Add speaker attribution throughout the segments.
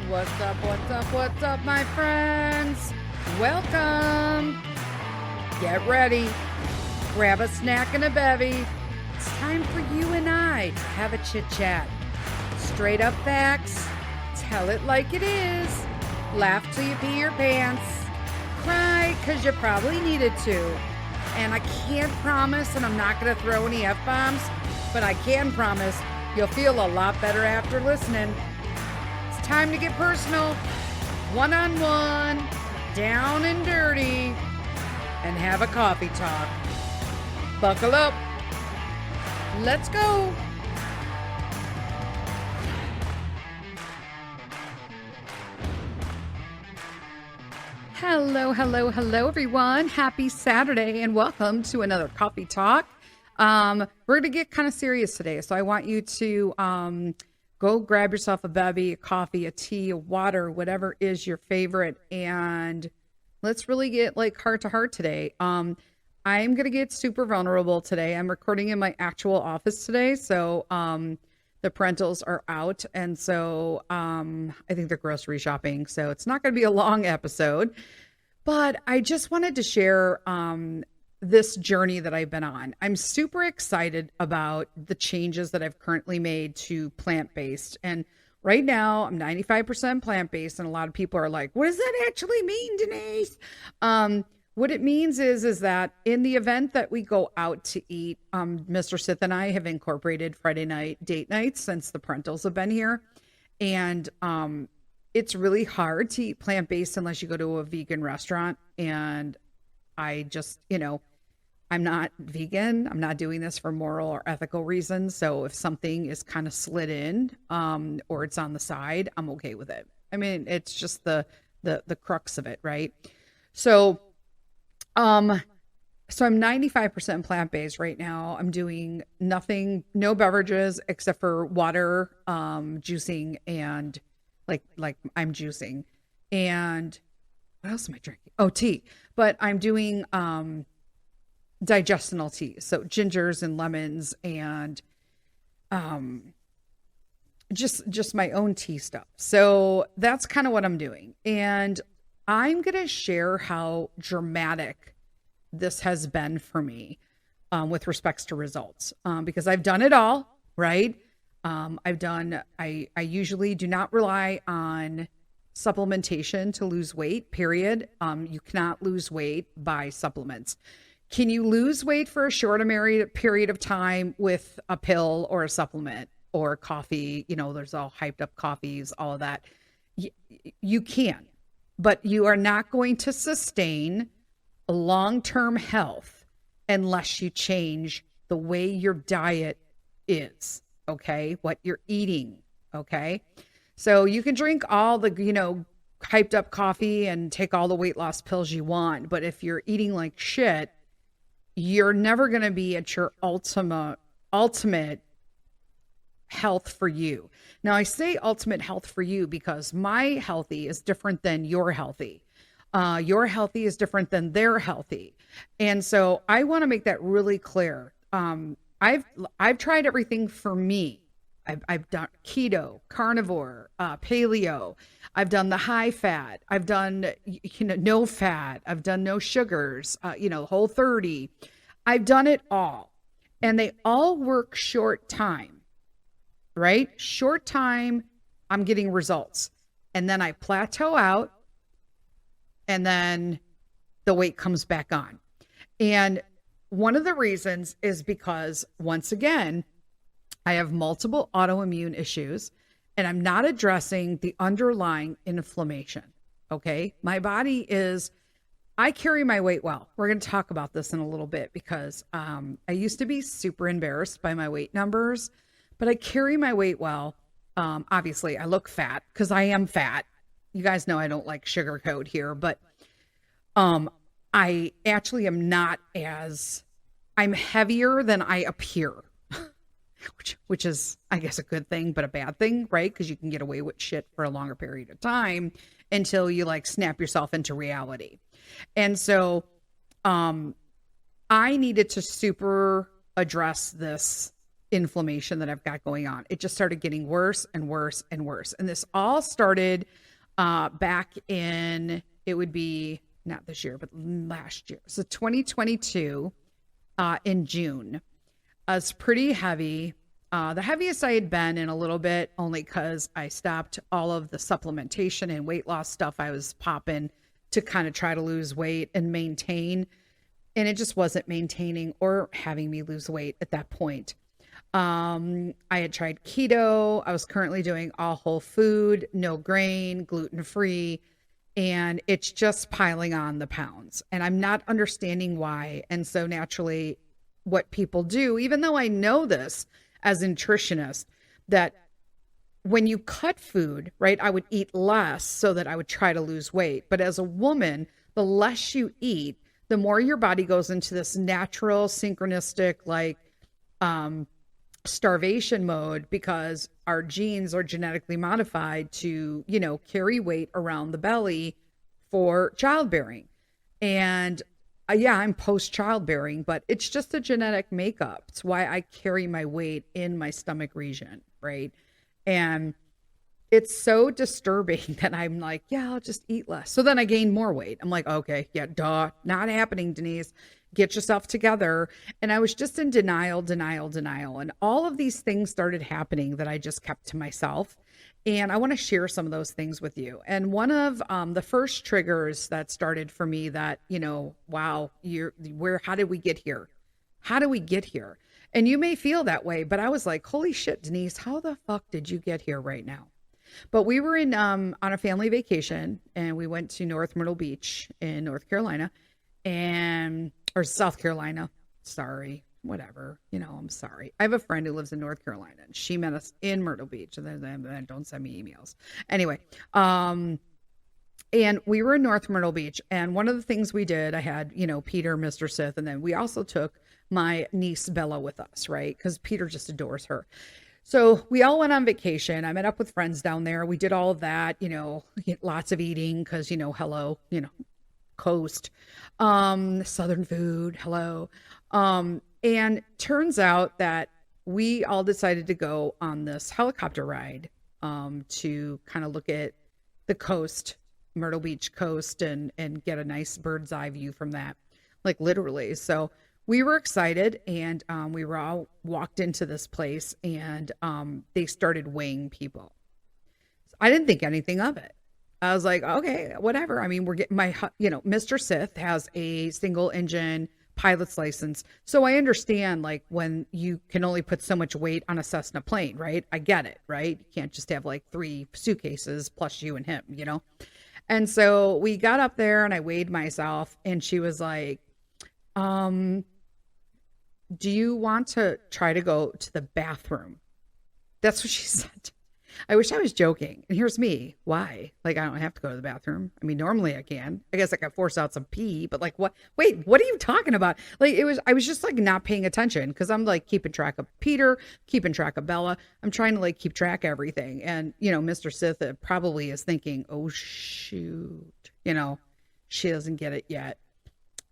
Speaker 1: What's up, my friends? Welcome. Get ready. Grab a snack and a bevy. It's time for you and I to have a chit chat. Straight up facts. Tell it like it is. Laugh till you pee your pants. Cry because you probably needed to. And I can't promise, and I'm not going to throw any F-bombs, but I can promise you'll feel a lot better after listening. It's time to get personal, one-on-one, down and dirty, and have a coffee talk. Buckle up. Let's go. Hello, everyone. Happy Saturday, and welcome to another coffee talk. We're going to get kind of serious today, so I want you to go grab yourself a bevy, a coffee, a tea, a water, whatever is your favorite, and let's really get like heart to heart today. I'm going to get super vulnerable today. I'm recording in my actual office today, so the parentals are out, and so I think they're grocery shopping, so it's not going to be a long episode, but I just wanted to share this journey that I've been on. I'm super excited about the changes that I've currently made to plant-based, and right now I'm 95% plant-based, and a lot of people are like, what does that actually mean, Denise? What it means is that in the event that we go out to eat, Mr. Sith and I have incorporated Friday night date nights since the parentals have been here. And it's really hard to eat plant-based unless you go to a vegan restaurant. And I just, I'm not vegan. I'm not doing this for moral or ethical reasons. So if something is kind of slid in or it's on the side, I'm okay with it. I mean, it's just the crux of it, right? So I'm 95% plant-based right now. I'm doing nothing, no beverages except for water, juicing, and like I'm juicing. And what else am I drinking? Oh, tea. But I'm doing digestional tea. So gingers and lemons and just my own tea stuff. So that's kind of what I'm doing. And I'm going to share how dramatic this has been for me with respects to results because I've done it all, right? I usually do not rely on supplementation to lose weight, period. You cannot lose weight by supplements. Can you lose weight for a short period of time with a pill or a supplement or coffee? There's all hyped up coffees, all of that. You can. But you are not going to sustain long-term health unless you change the way your diet is, okay? What you're eating, okay? So you can drink all the, hyped up coffee and take all the weight loss pills you want, but if you're eating like shit, you're never going to be at your ultimate health for you. Now, I say ultimate health for you because my healthy is different than your healthy. Your healthy is different than their healthy. And so I want to make that really clear. I've tried everything for me. I've done keto, carnivore, paleo. I've done the high fat. I've done, no fat. I've done no sugars, Whole30. I've done it all. And they all work short time. Right? Short time, I'm getting results. And then I plateau out, and then the weight comes back on. And one of the reasons is because, once again, I have multiple autoimmune issues, and I'm not addressing the underlying inflammation. Okay? My body I carry my weight well. We're going to talk about this in a little bit because I used to be super embarrassed by my weight numbers. But I carry my weight well. Obviously, I look fat because I am fat. You guys know I don't like sugarcoat here, but I actually am not I'm heavier than I appear, which is, I guess, a good thing, but a bad thing, right? Because you can get away with shit for a longer period of time until you snap yourself into reality. And so I needed to super address this inflammation that I've got going on. It just started getting worse and worse and worse. And this all started back in, it would be not this year, but last year. So 2022 in June. It's pretty heavy. The heaviest I had been in a little bit, only because I stopped all of the supplementation and weight loss stuff I was popping to kind of try to lose weight and maintain. And it just wasn't maintaining or having me lose weight at that point. I had tried keto. I was currently doing all whole food, no grain, gluten-free, and it's just piling on the pounds. And I'm not understanding why. And so naturally, what people do, even though I know this as a nutritionist, that when you cut food, right, I would eat less so that I would try to lose weight. But as a woman, the less you eat, the more your body goes into this natural, synchronistic, like starvation mode, because our genes are genetically modified to, carry weight around the belly for childbearing. And yeah, I'm post childbearing, but it's just a genetic makeup. It's why I carry my weight in my stomach region, right? And it's so disturbing that I'm like, yeah, I'll just eat less. So then I gain more weight. I'm like, okay, yeah, duh, not happening, Denise. Get yourself together. And I was just in denial. And all of these things started happening that I just kept to myself. And I want to share some of those things with you. And one of the first triggers that started for me that, wow, how did we get here? How do we get here? And you may feel that way, but I was like, holy shit, Denise, how the fuck did you get here right now? But we were in on a family vacation, and we went to North Myrtle Beach in North Carolina or South Carolina. Sorry, whatever. I'm sorry. I have a friend who lives in North Carolina, and she met us in Myrtle Beach. And then don't send me emails. Anyway, and we were in North Myrtle Beach, and one of the things we did, I had, Peter, Mr. Sith, and then we also took my niece Bella with us, right? Because Peter just adores her. So we all went on vacation. I met up with friends down there. We did all of that, lots of eating because, hello, coast, Southern food, hello. And turns out that we all decided to go on this helicopter ride to kind of look at the coast, Myrtle Beach coast, and get a nice bird's eye view from that, like literally. So we were excited, and we were all walked into this place, and they started weighing people. I didn't think anything of it. I was like, okay, whatever. I mean, we're getting Mr. Sith has a single engine pilot's license. So I understand, like, when you can only put so much weight on a Cessna plane, right? I get it, right? You can't just have like 3 suitcases plus you and him, And so we got up there, and I weighed myself, and she was like, do you want to try to go to the bathroom? That's what she said. I wish I was joking. And here's me. Why? Like, I don't have to go to the bathroom. I mean, normally I can. I guess I could force out some pee, but like, what? Wait, what are you talking about? Like, I was just like not paying attention because I'm like keeping track of Peter, keeping track of Bella. I'm trying to like keep track of everything. And, Mr. Sith probably is thinking, oh, shoot, she doesn't get it yet.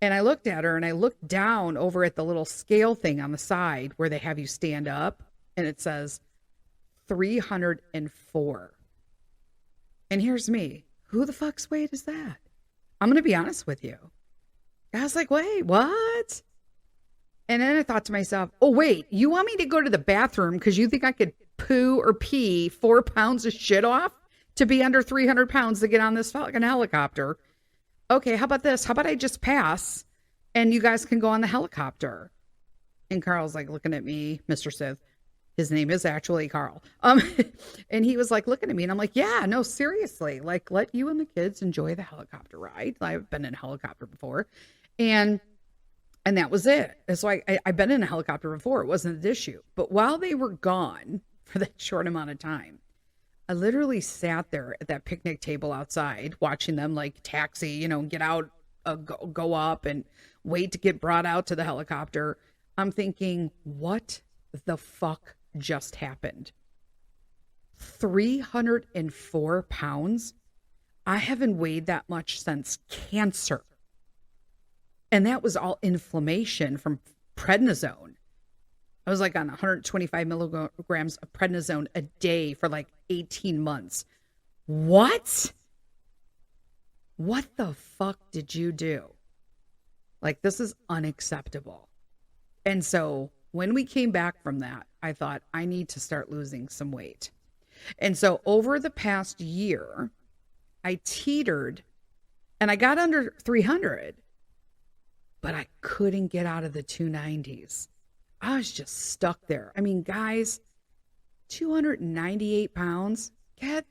Speaker 1: And I looked at her, and I looked down over at the little scale thing on the side where they have you stand up, and it says 304. And here's me. Who the fuck's weight is that? I'm going to be honest with you. I was like, wait, what? And then I thought to myself, oh, wait, you want me to go to the bathroom because you think I could poo or pee 4 pounds of shit off to be under 300 pounds to get on this fucking helicopter? Okay, how about this? How about I just pass and you guys can go on the helicopter? And Carl's like looking at me, Mr. Sith. His name is actually Carl. And he was like looking at me, and I'm like, yeah, no, seriously, like let you and the kids enjoy the helicopter ride. I've been in a helicopter before. And that was it. It's like, I've been in a helicopter before. It wasn't an issue. But while they were gone for that short amount of time, I literally sat there at that picnic table outside watching them like taxi, get out, go up and wait to get brought out to the helicopter. I'm thinking, what the fuck just happened? 304 pounds? I haven't weighed that much since cancer. And that was all inflammation from prednisone. I was like on 125 milligrams of prednisone a day for like 18 months. What? What the fuck did you do? Like, this is unacceptable. And so when we came back from that, I thought, I need to start losing some weight. And so over the past year, I teetered and I got under 300, but I couldn't get out of the 290s. I was just stuck there. I mean, guys, 298 pounds, get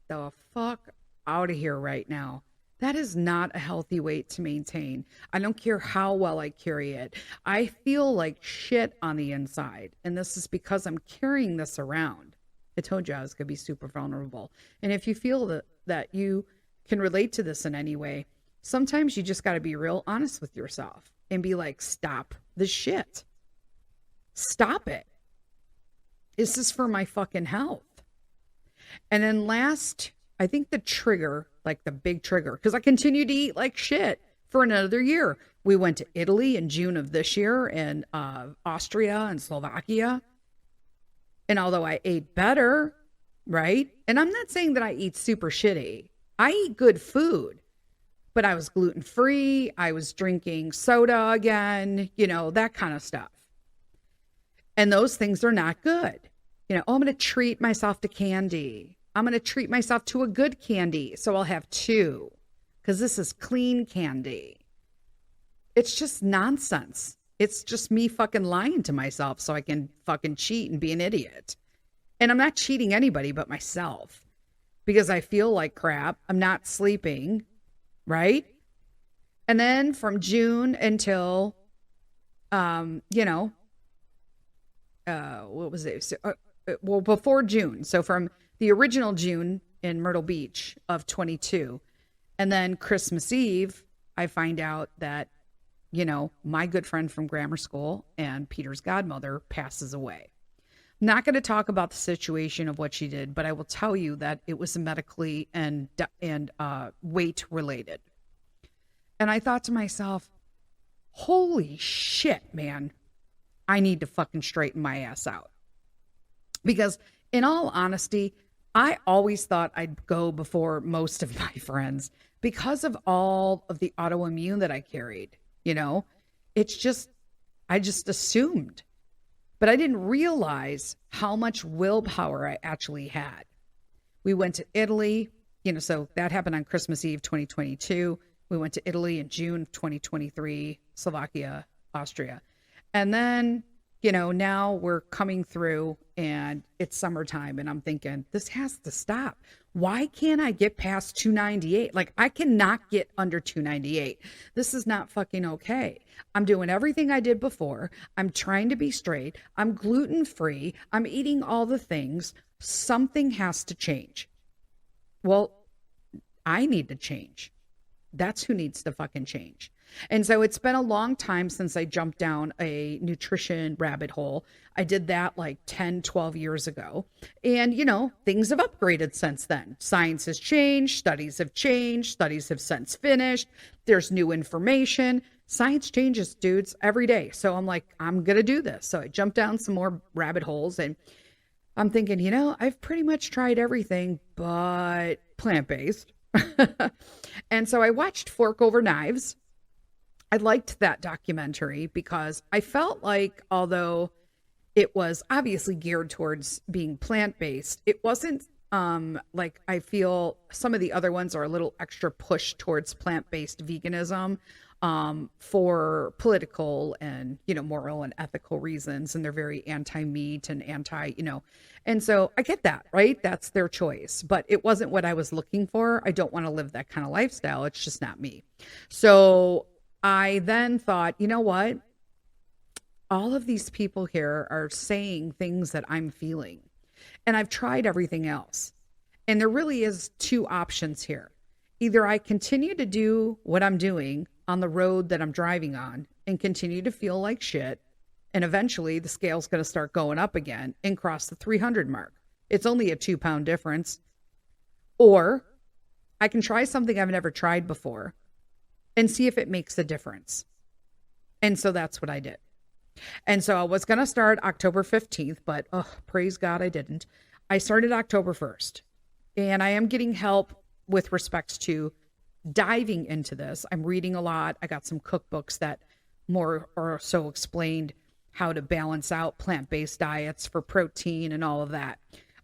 Speaker 1: the fuck out of here right now. That is not a healthy weight to maintain. I don't care how well I carry it. I feel like shit on the inside. And this is because I'm carrying this around. I told you I was going to be super vulnerable. And if you feel that you can relate to this in any way, sometimes you just got to be real honest with yourself and be like, stop the shit. Stop it. This is for my fucking health. And then last, I think the trigger, like the big trigger, because I continued to eat like shit for another year. We went to Italy in June of this year and Austria and Slovakia. And although I ate better, right? And I'm not saying that I eat super shitty. I eat good food, but I was gluten-free. I was drinking soda again, you know, that kind of stuff. And those things are not good. You know, oh, I'm going to treat myself to candy. I'm going to treat myself to a good candy. So I'll have 2 because this is clean candy. It's just nonsense. It's just me fucking lying to myself so I can fucking cheat and be an idiot. And I'm not cheating anybody but myself because I feel like crap. I'm not sleeping, right? And then from June until, what was it? So, well, before June. So from the original June in Myrtle Beach of 22. And then Christmas Eve, I find out that, you know, my good friend from grammar school and Peter's godmother passes away. I'm not going to talk about the situation of what she did, but I will tell you that it was medically and weight related. And I thought to myself, holy shit, man, I need to fucking straighten my ass out. Because in all honesty, I always thought I'd go before most of my friends because of all of the autoimmune that I carried. You know, it's just, I just assumed, but I didn't realize how much willpower I actually had. We went to Italy, you know, so that happened on Christmas Eve, 2022. We went to Italy in June of 2023, Slovakia, Austria. And then, you know, now we're coming through and it's summertime and I'm thinking, this has to stop. Why can't I get past 298? Like, I cannot get under 298. This is not fucking okay. I'm doing everything I did before. I'm trying to be straight. I'm gluten-free. I'm eating all the things. Something has to change. Well, I need to change. That's who needs to fucking change. And so it's been a long time since I jumped down a nutrition rabbit hole. I did that like 10, 12 years ago. And, you know, things have upgraded since then. Science has changed. Studies have changed. Studies have since finished. There's new information. Science changes, dudes, every day. So I'm like, I'm going to do this. So I jumped down some more rabbit holes and I'm thinking, you know, I've pretty much tried everything but plant-based. And so I watched Fork Over Knives. I liked that documentary because I felt like, although it was obviously geared towards being plant-based, it wasn't like I feel some of the other ones are a little extra push towards plant-based veganism for political and, you know, moral and ethical reasons. And they're very anti-meat and anti, you know, and so I get that, right? That's their choice, but it wasn't what I was looking for. I don't want to live that kind of lifestyle. It's just not me. So I then thought, you know what? All of these people here are saying things that I'm feeling. And I've tried everything else. And there really is 2 options here. Either I continue to do what I'm doing on the road that I'm driving on and continue to feel like shit. And eventually the scale's going to start going up again and cross the 300 mark. It's only a 2-pound difference. Or I can try something I've never tried before and see if it makes a difference. And so that's what I did. And so I was going to start October 15th, but oh, praise God I didn't. I started October 1st, and I am getting help with respects to diving into this. I'm reading a lot. I got some cookbooks that more or so explained how to balance out plant-based diets for protein and all of that.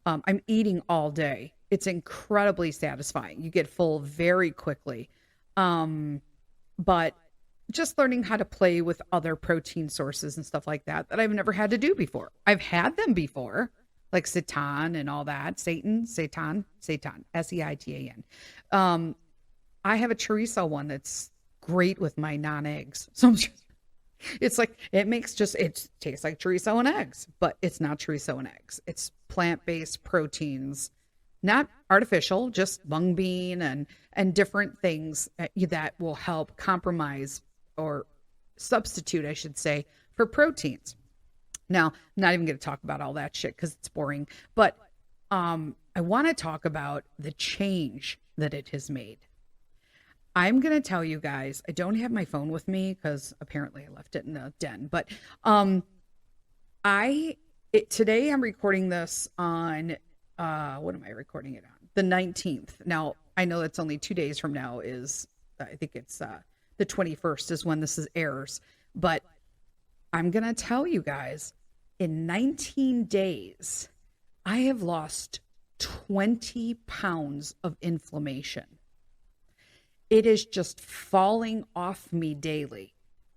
Speaker 1: I'm eating all day. It's incredibly satisfying. You get full very quickly. But just learning how to play with other protein sources and stuff like that I've never had to do before. I've had them before, like seitan and all that. Seitan, Seitan. I have a chorizo one that's great with my non-eggs. So it's like, it tastes like chorizo and eggs, but it's not chorizo and eggs. It's plant-based proteins, not artificial, just mung bean and different things that will help compromise or substitute, I should say, for proteins. Now, I'm not even going to talk about all that shit because it's boring, but I want to talk about the change that it has made. I'm going to tell you guys, I don't have my phone with me because apparently I left it in the den, but today I'm recording this on, what am I recording it on? The 19th. Now, I know that's only 2 days from now I think it's the 21st is when this airs, but I'm going to tell you guys, in 19 days, I have lost 20 pounds of inflammation. It is just falling off me daily.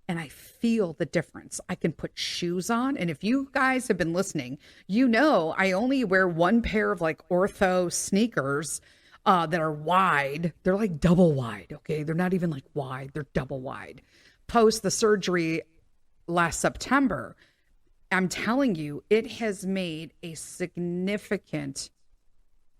Speaker 1: And I feel the difference. I can put shoes on. And if you guys have been listening, you know I only wear one pair of like ortho sneakers that are wide. They're like double wide, okay? They're not even like wide. They're double wide. Post the surgery last September, I'm telling you, it has made a significant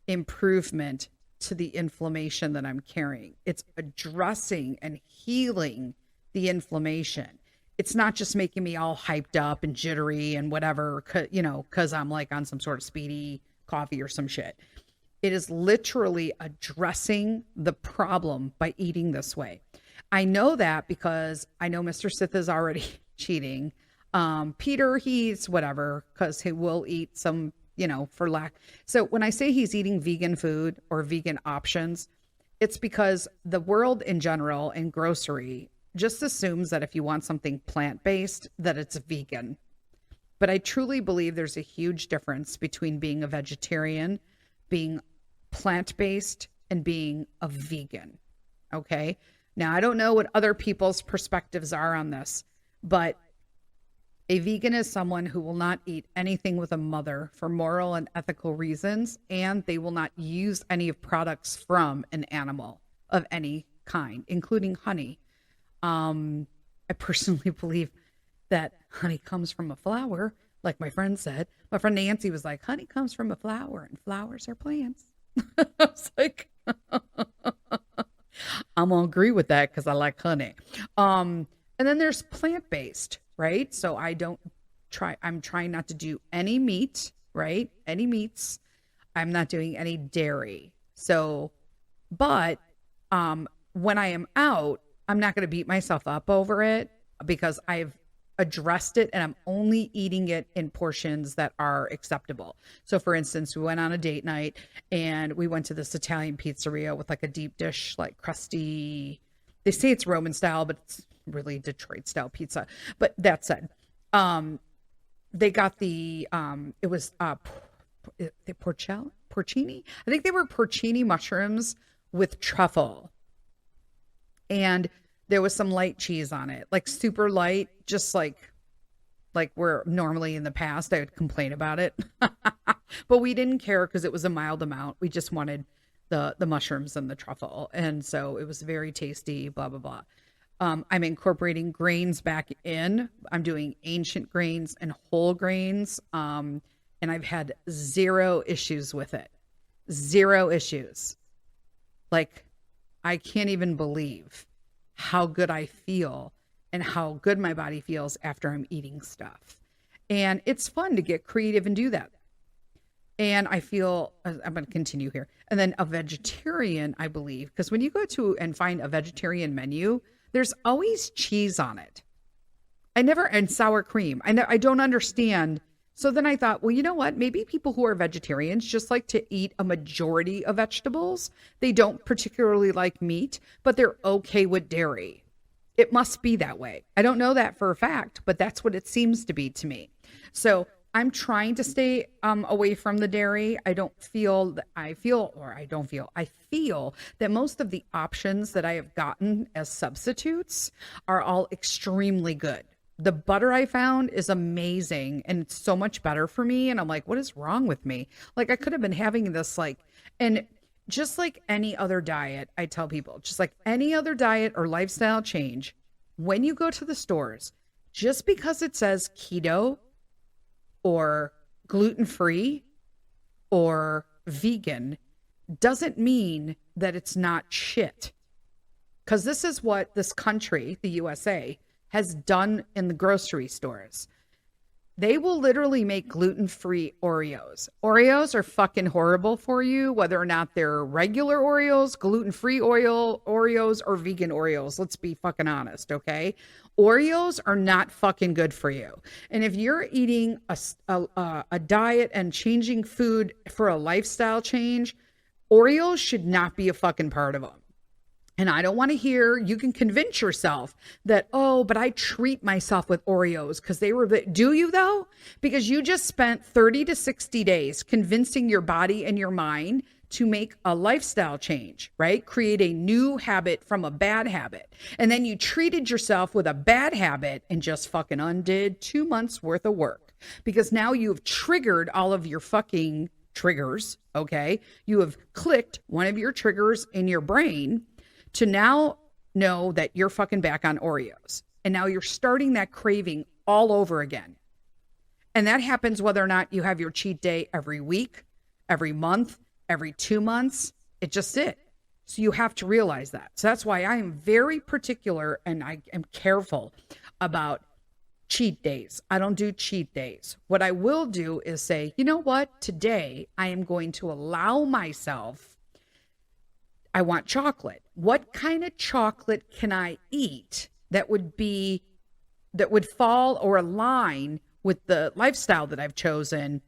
Speaker 1: improvement to the inflammation that I'm carrying. It's addressing and healing the inflammation. It's not just making me all hyped up and jittery and whatever, because I'm like on some sort of speedy coffee or some shit. It is literally addressing the problem by eating this way. I know that because I know Mr. Sith is already cheating. Peter, he's whatever, because he will eat some, for lack. So when I say he's eating vegan food or vegan options, it's because the world in general and grocery just assumes that if you want something plant-based, that it's vegan. But I truly believe there's a huge difference between being a vegetarian, being plant-based, and being a vegan. Okay? Now, I don't know what other people's perspectives are on this, but a vegan is someone who will not eat anything with a mother for moral and ethical reasons, and they will not use any of products from an animal of any kind, including honey. I personally believe that honey comes from a flower, like my friend said. My friend Nancy was like, honey comes from a flower, and flowers are plants. I was like, I'm gonna agree with that because I like honey. And then there's plant-based, right? So I'm trying not to do any meat, right? Any meats. I'm not doing any dairy. So, but when I am out, I'm not going to beat myself up over it because I've addressed it and I'm only eating it in portions that are acceptable. So for instance, we went on a date night and we went to this Italian pizzeria with like a deep dish, like crusty, they say it's Roman style, but it's really Detroit style pizza. But that said, they got the, it was the porcini. I think they were porcini mushrooms with truffle. And there was some light cheese on it, like super light, just like where normally in the past I would complain about it. But we didn't care because it was a mild amount. We just wanted the mushrooms and the truffle. And so it was very tasty, blah, blah, blah. I'm incorporating grains back in. I'm doing ancient grains and whole grains. And I've had zero issues with it. Zero issues. Like, I can't even believe how good I feel and how good my body feels after I'm eating stuff. And it's fun to get creative and do that. And I feel, I'm going to continue here. And then a vegetarian, I believe, because when you go to and find a vegetarian menu, there's always cheese on it. And sour cream. I don't understand. So then I thought, well, you know what? Maybe people who are vegetarians just like to eat a majority of vegetables. They don't particularly like meat, but they're okay with dairy. It must be that way. I don't know that for a fact, but that's what it seems to be to me. So I'm trying to stay away from the dairy. I feel that most of the options that I have gotten as substitutes are all extremely good. The butter I found is amazing and it's so much better for me. And I'm like, what is wrong with me? Like, I could have been having this, like, and just like any other diet, I tell people, just like any other diet or lifestyle change, when you go to the stores, just because it says keto or gluten-free or vegan doesn't mean that it's not shit. Because this is what this country, the USA, has done in the grocery stores. They will literally make gluten-free Oreos. Oreos are fucking horrible for you, whether or not they're regular Oreos, gluten-free Oreos, or vegan Oreos. Let's be fucking honest, okay? Oreos are not fucking good for you. And if you're eating a diet and changing food for a lifestyle change, Oreos should not be a fucking part of them. And I don't want to hear, you can convince yourself that, oh, but I treat myself with Oreos because they were, do you though? Because you just spent 30 to 60 days convincing your body and your mind to make a lifestyle change, right? Create a new habit from a bad habit. And then you treated yourself with a bad habit and just fucking undid 2 months worth of work. Because now you've triggered all of your fucking triggers, okay? You have clicked one of your triggers in your brain to now know that you're fucking back on Oreos. And now you're starting that craving all over again. And that happens whether or not you have your cheat day every week, every month, every 2 months. It's just it. So you have to realize that. So that's why I am very particular and I am careful about cheat days. I don't do cheat days. What I will do is say, you know what? Today I am going to allow myself, I want chocolate. What kind of chocolate can I eat that would fall or align with the lifestyle that I've chosen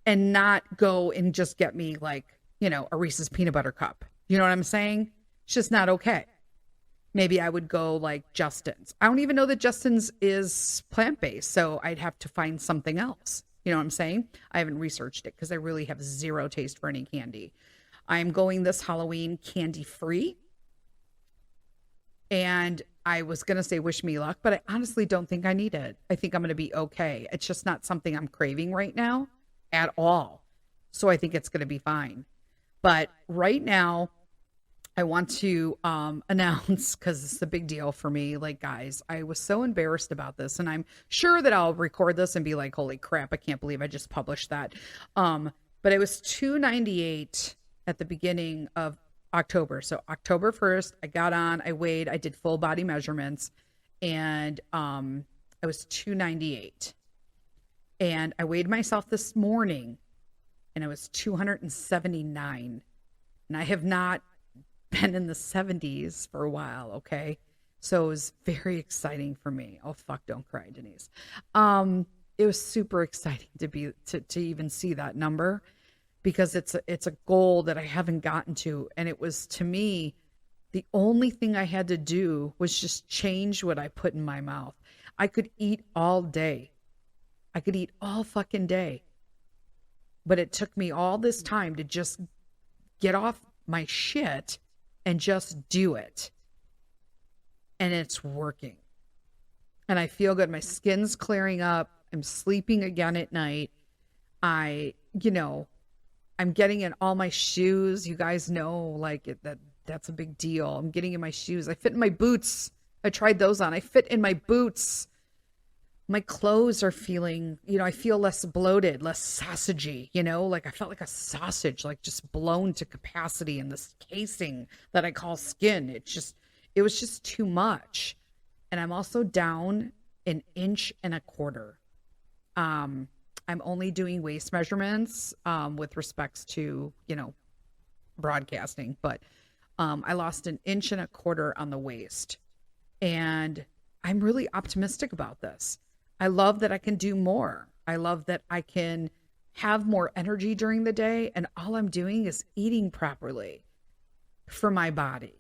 Speaker 1: and not go and just get me like, a Reese's peanut butter cup. You know what I'm saying? It's just not okay. Maybe I would go like Justin's. I don't even know that Justin's is plant-based, so I'd have to find something else. You know what I'm saying? I haven't researched it because I really have zero taste for any candy. I'm going this Halloween candy-free. And I was going to say wish me luck, but I honestly don't think I need it. I think I'm going to be okay. It's just not something I'm craving right now at all. So I think it's going to be fine. But right now, I want to announce, because it's a big deal for me, like, guys, I was so embarrassed about this. And I'm sure that I'll record this and be like, holy crap, I can't believe I just published that. But it was $2.98 at the beginning of October. So October 1st, I got on, I weighed, I did full body measurements, and I was $2.98. And I weighed myself this morning and I was 279. And I have not been in the 70s for a while, okay? So it was very exciting for me. Oh fuck, don't cry, Denise. It was super exciting to even see that number, because it's a goal that I haven't gotten to. And it was, to me, the only thing I had to do was just change what I put in my mouth. I could eat all day. I could eat all fucking day. But it took me all this time to just get off my shit and just do it. And it's working. And I feel good. My skin's clearing up. I'm sleeping again at night. I'm getting in all my shoes. You guys know, like, that's a big deal. I'm getting in my shoes. I fit in my boots. I tried those on. I fit in my boots. My clothes are feeling, I feel less bloated, less sausagey, like I felt like a sausage, like just blown to capacity in this casing that I call skin. It was just too much. And I'm also down 1.25 inches. I'm only doing waist measurements with respects to, broadcasting, but I lost 1.25 inches on the waist. And I'm really optimistic about this. I love that I can do more. I love that I can have more energy during the day, and all I'm doing is eating properly for my body.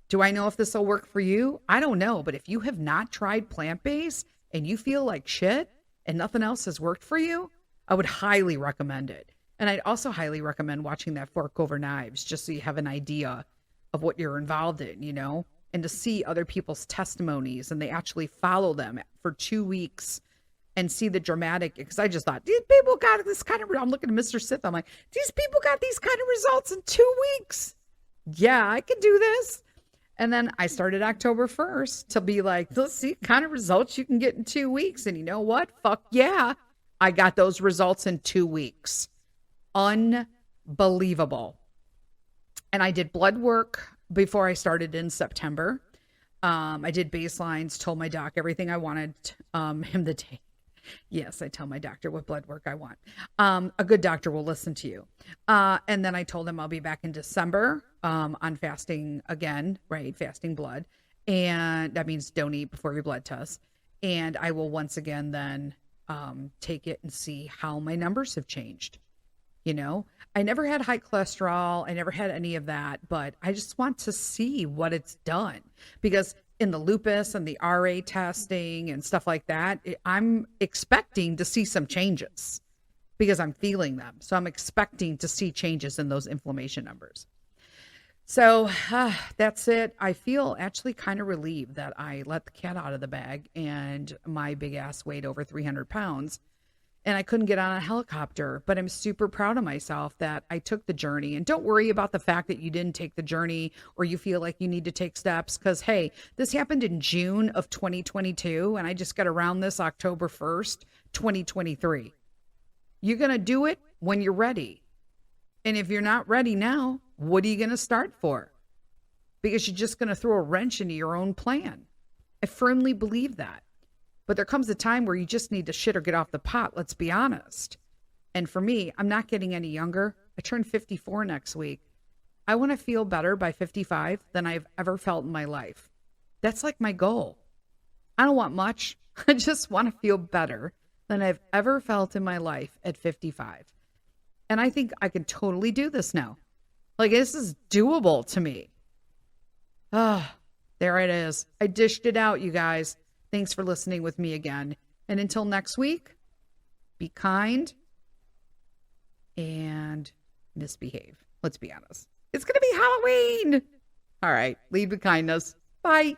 Speaker 1: Do I know if this will work for you? I don't know, but if you have not tried plant-based and you feel like shit and nothing else has worked for you, I would highly recommend it. And I'd also highly recommend watching that Fork Over Knives just so you have an idea of what you're involved in, and to see other people's testimonies, and they actually follow them for 2 weeks and see the dramatic, because I just thought, these people got this kind of, I'm looking at Mr. Sith, I'm like, these people got these kind of results in 2 weeks. Yeah, I could do this. And then I started October 1st to be like, let's see kind of results you can get in 2 weeks. And you know what? Fuck yeah. I got those results in 2 weeks. Unbelievable. And I did blood work before I started in September. I did baselines, told my doc everything I wanted him to take. Yes, I tell my doctor what blood work I want. A good doctor will listen to you. And then I told him I'll be back in December on fasting again, right? Fasting blood. And that means don't eat before your blood test. And I will once again then take it and see how my numbers have changed. I never had high cholesterol. I never had any of that, but I just want to see what it's done, because in the lupus and the RA testing and stuff like that, I'm expecting to see some changes because I'm feeling them. So I'm expecting to see changes in those inflammation numbers. So that's it. I feel actually kind of relieved that I let the cat out of the bag, and my big ass weighed over 300 pounds. And I couldn't get on a helicopter, but I'm super proud of myself that I took the journey. And don't worry about the fact that you didn't take the journey or you feel like you need to take steps, because, hey, this happened in June of 2022, and I just got around this October 1st, 2023. You're going to do it when you're ready. And if you're not ready now, what are you going to start for? Because you're just going to throw a wrench into your own plan. I firmly believe that. But there comes a time where you just need to shit or get off the pot, let's be honest. And for me, I'm not getting any younger. I turn 54 next week. I want to feel better by 55 than I've ever felt in my life. That's like my goal. I don't want much. I just want to feel better than I've ever felt in my life at 55. And I think I can totally do this now. Like, this is doable to me. There it is. I dished it out, you guys. Thanks for listening with me again. And until next week, be kind and misbehave. Let's be honest. It's going to be Halloween. All right. Lead with kindness. Bye.